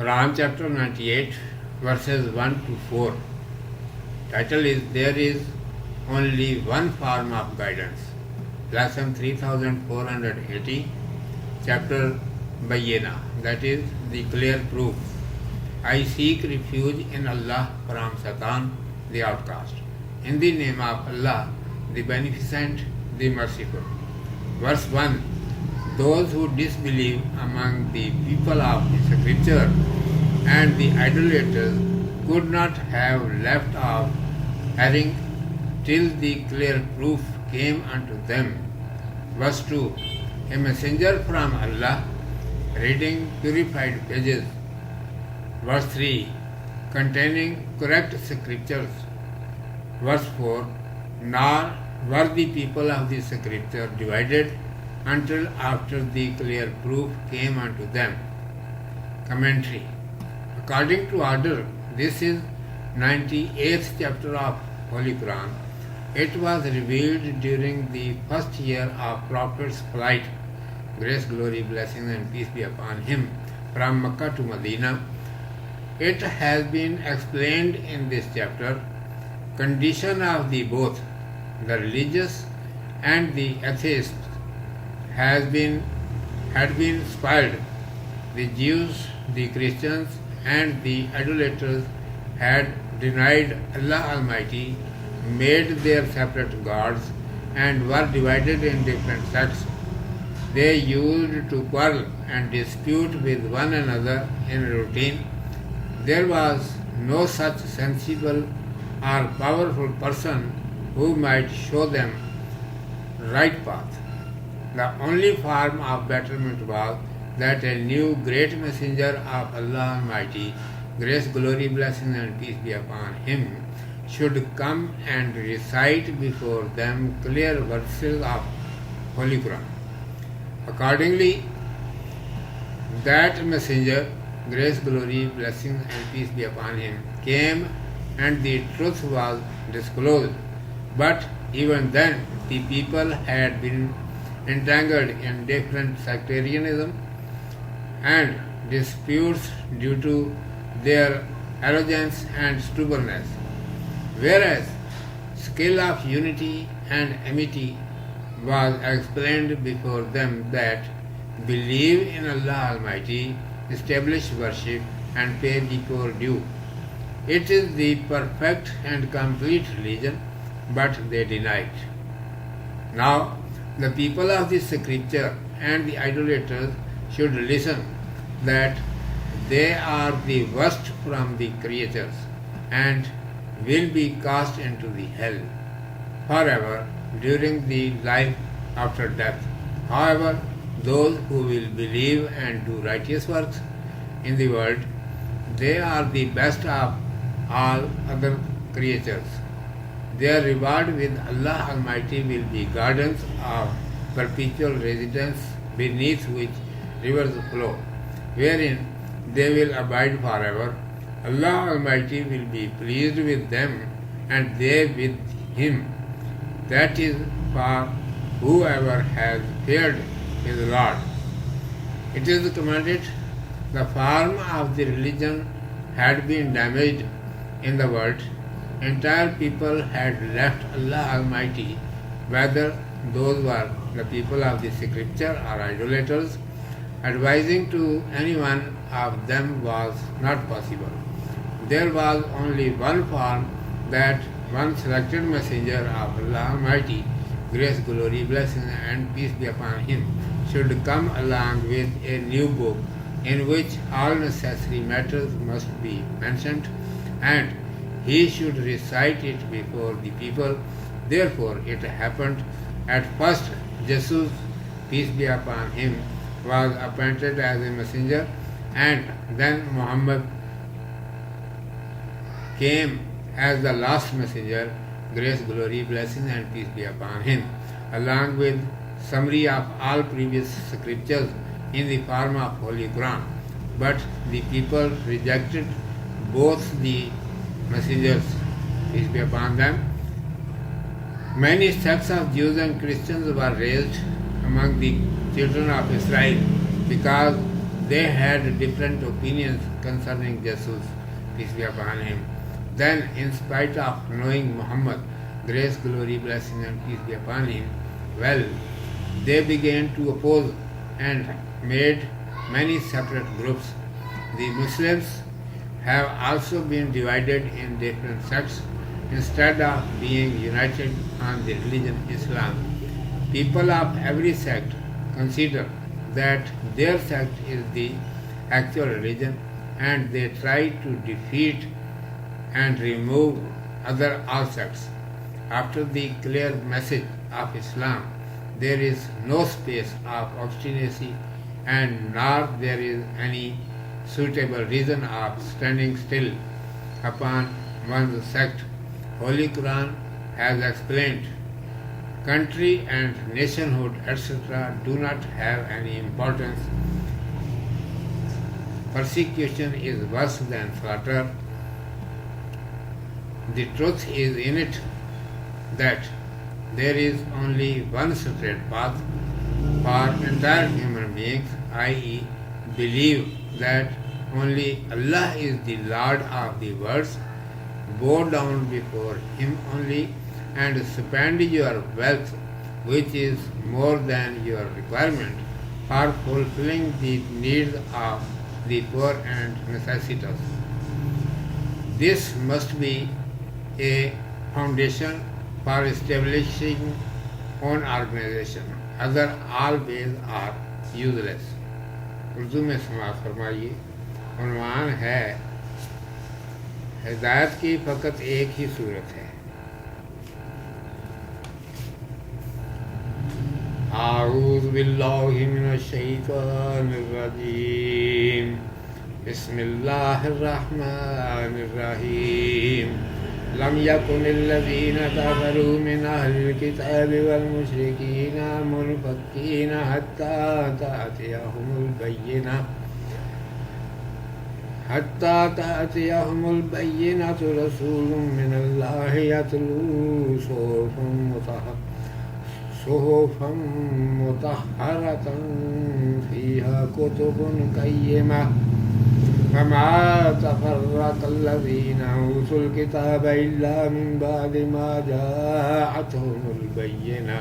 Quran chapter 98 verses 1 to 4. Title is There is Only One Form of Guidance. Lesson 3480. Chapter Bayyina, that is the clear proof. I seek refuge in Allah from Satan, the outcast. In the name of Allah, the Beneficent, the Merciful. Verse 1. Those who disbelieve among the people of the Scripture and the idolaters could not have left off erring till the clear proof came unto them. Verse 2. A messenger from Allah reading purified pages. Verse 3. Containing correct scriptures. Verse 4. Nor were the people of the Scripture divided until after the clear proof came unto them. Commentary. According to order, this is 98th chapter of Holy Quran. It was revealed during the first year of Prophet's flight, grace, glory, blessings and peace be upon him, from Makkah to Medina. It has been explained in this chapter, condition of the both, the religious and the atheists, had been spoiled. The Jews, the Christians and the idolaters had denied Allah Almighty, made their separate gods and were divided in different sects. They used to quarrel and dispute with one another in routine. There was no such sensible or powerful person who might show them right path. The only form of betterment was that a new great messenger of Allah Almighty, grace, glory, blessing and peace be upon him, should come and recite before them clear verses of Holy Quran. Accordingly, that messenger, grace, glory, blessing and peace be upon him, came and the truth was disclosed. But even then the people had been entangled in different sectarianism and disputes due to their arrogance and stubbornness, whereas skill of unity and amity was explained before them that believe in Allah Almighty, establish worship and pay the poor due. It is the perfect and complete religion, but they denied. Now, the people of the Scripture and the idolaters should listen that they are the worst from the creatures and will be cast into the hell forever during the life after death. However, those who will believe and do righteous works in the world, they are the best of all other creatures. Their reward with Allah Almighty will be gardens of perpetual residence beneath which rivers flow, wherein they will abide forever. Allah Almighty will be pleased with them and they with him. That is for whoever has feared his Lord. It is commanded, the form of the religion had been damaged in the world. Entire people had left Allah Almighty, whether those were the people of the Scripture or idolaters. Advising to any one of them was not possible. There was only one form, that one selected messenger of Allah Almighty, grace, glory, blessing and peace be upon him, should come along with a new book in which all necessary matters must be mentioned, and he should recite it before the people. Therefore it happened at first Jesus, peace be upon him, was appointed as a messenger, and then Muhammad came as the last messenger, grace, glory, blessing and peace be upon him, along with summary of all previous scriptures in the form of Holy Quran. But the people rejected both the messengers, peace be upon them. Many sects of Jews and Christians were raised among the children of Israel because they had different opinions concerning Jesus, peace be upon him. Then, in spite of knowing Muhammad, grace, glory, blessing and peace be upon him, well, they began to oppose and made many separate groups. The Muslims have also been divided in different sects instead of being united on the religion Islam. People of every sect consider that their sect is the actual religion, and they try to defeat and remove other all sects. After the clear message of Islam, there is no space of obstinacy, and nor there is any suitable reason of standing still upon one's sect. Holy Quran has explained, country and nationhood, etc., do not have any importance. Persecution is worse than slaughter. The truth is in it that there is only one straight path for entire human beings, i.e., believe that only Allah is the Lord of the worlds, bow down before Him only, and spend your wealth, which is more than your requirement, for fulfilling the needs of the poor and necessitous. This must be a foundation for establishing own organization. Other all ways are useless. Urdu میں سماعت فرمائیے. عنوان ہے ہدایت کی فقط ایک ہی صورت ہے. اعوذ باللہ من الشیطان الرجیم. بسم اللہ الرحمن الرحیم. لم يكن الذين كفروا من أهل الكتاب والمشركين منفكين حتى تأتيهم البينة رسول من الله يتلو صحفا مطهرة فيها كتب قيمة وما تفرق الذين أوتوا الكتاب إلا من بعد ما جاءتهم البينة.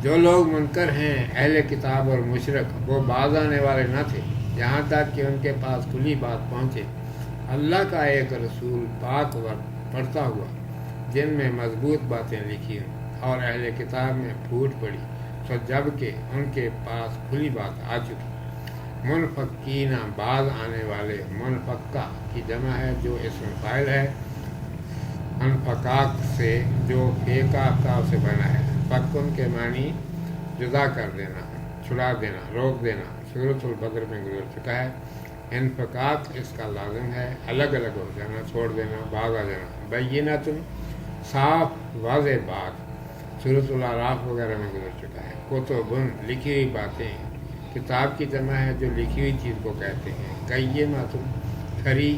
جو لوگ منکر ہیں اہل کتاب اور مشرک وہ باز آنے والے نہ تھے یہاں تک کہ ان کے پاس کھلی بات پہنچے. اللہ کا ایک رسول پاک وقت پڑھتا ہوا جن میں مضبوط باتیں لکھی ہوں اور اہل کتاب میں پھوٹ پڑی تو جب کہ ان کے پاس کھلی بات آ چکی. منفقین باز آنے والے. منفقہ کی جمع ہے جو اسم فاعل ہے انفقاق سے جو فیقہ سے بنا ہے. فقن کے معنی جدا کر دینا، چھڑا دینا، روک دینا. سورۃ البدر میں گزر چکا ہے. انفقاق اس کا لازم ہے الگ الگ ہو جانا، چھوڑ دینا، باز آ جانا. بینۃ صاف واضح بات. سورۃ الاعراف وغیرہ میں گزر چکا ہے. کتبن لکھی ہوئی باتیں. کتاب کی جمع ہے جو لکھی ہوئی چیز کو کہتے ہیں. قیمۃ کھری،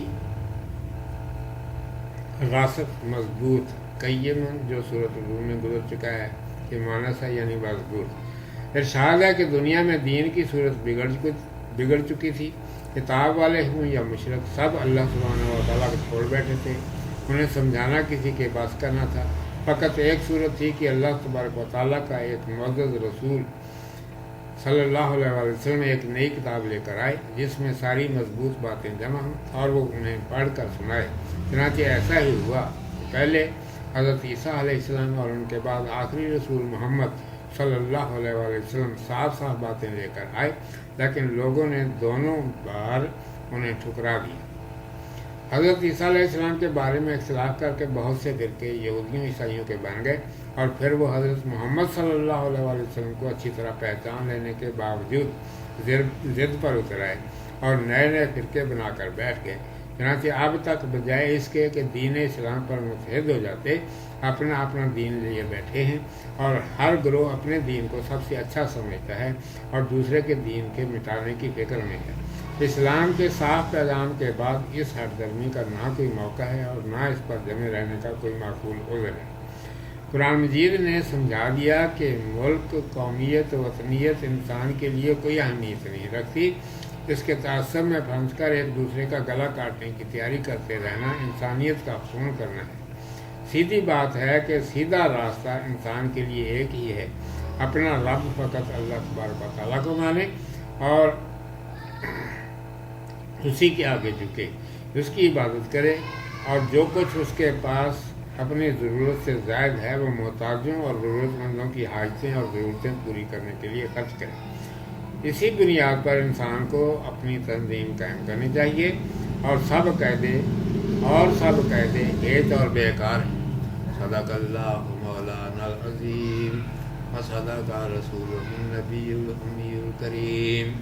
راسخ، مضبوط. قیم جو سورۃ الروم میں گزر چکا ہے کہ مونس ہے یعنی مضبوط. ارشاد ہے کہ دنیا میں دین کی صورت بگڑ چکی تھی. کتاب والے ہوں یا مشرک سب اللہ سبحانہ و تعالیٰ کو چھوڑ بیٹھے تھے. انہیں سمجھانا کسی کے بس کا نہ تھا. فقط ایک صورت تھی کہ اللہ تبارک و تعالیٰ کا ایک معزز رسول صلی اللہ علیہ وسلم ایک نئی کتاب لے کر آئے جس میں ساری مضبوط باتیں جمع ہوں اور وہ انہیں پڑھ کر سنائے. چنانچہ ایسا ہی ہوا کہ پہلے حضرت عیسیٰ علیہ السلام اور ان کے بعد آخری رسول محمد صلی اللہ علیہ وسلم صاف صاف باتیں لے کر آئے، لیکن لوگوں نے دونوں بار انہیں ٹھکرا دیا. حضرت عیسیٰ علیہ السلام کے بارے میں اختلاف کر کے بہت سے فرقے یہودیوں عیسائیوں کے بن گئے اور پھر وہ حضرت محمد صلی اللہ علیہ وسلم کو اچھی طرح پہچان لینے کے باوجود ضد پر اتر آئے اور نئے نئے فرقے بنا کر بیٹھ گئے. چنانچہ اب تک بجائے اس کے کہ دین اسلام پر متحد ہو جاتے اپنا اپنا دین لیے بیٹھے ہیں اور ہر گروہ اپنے دین کو سب سے اچھا سمجھتا ہے اور دوسرے کے دین کے مٹانے کی فکر میں ہے. اسلام کے صاف پیغام کے بعد اس ہٹ درمی کا نہ کوئی موقع ہے اور نہ اس پر جمے رہنے کا کوئی معقول عذر ہے. قرآن مجید نے سمجھا دیا کہ ملک، قومیت، وطنیت انسان کے لیے کوئی اہمیت نہیں رکھتی. اس کے تعصب میں پھنس کر ایک دوسرے کا گلا کاٹنے کی تیاری کرتے رہنا انسانیت کا خون کرنا ہے۔ سیدھی بات ہے کہ سیدھا راستہ انسان کے لیے ایک ہی ہے، اپنا رب فقط اللہ تبارک و تعالیٰ کو مانے اور اسی کے آگے جھکے، اس کی عبادت کرے، اور جو کچھ اس کے پاس اپنی ضرورت سے زائد ہے وہ محتاجوں اور ضرورت مندوں کی حاجتیں اور ضرورتیں پوری کرنے کے لیے خرچ کرے۔ اسی بنیاد پر انسان کو اپنی تنظیم قائم کرنی چاہیے، اور سب قاعدے ہیچ اور بیکار ہیں۔ صدق اللہ مولانا العظیم و صدق رسولہ النبی الامی الکریم۔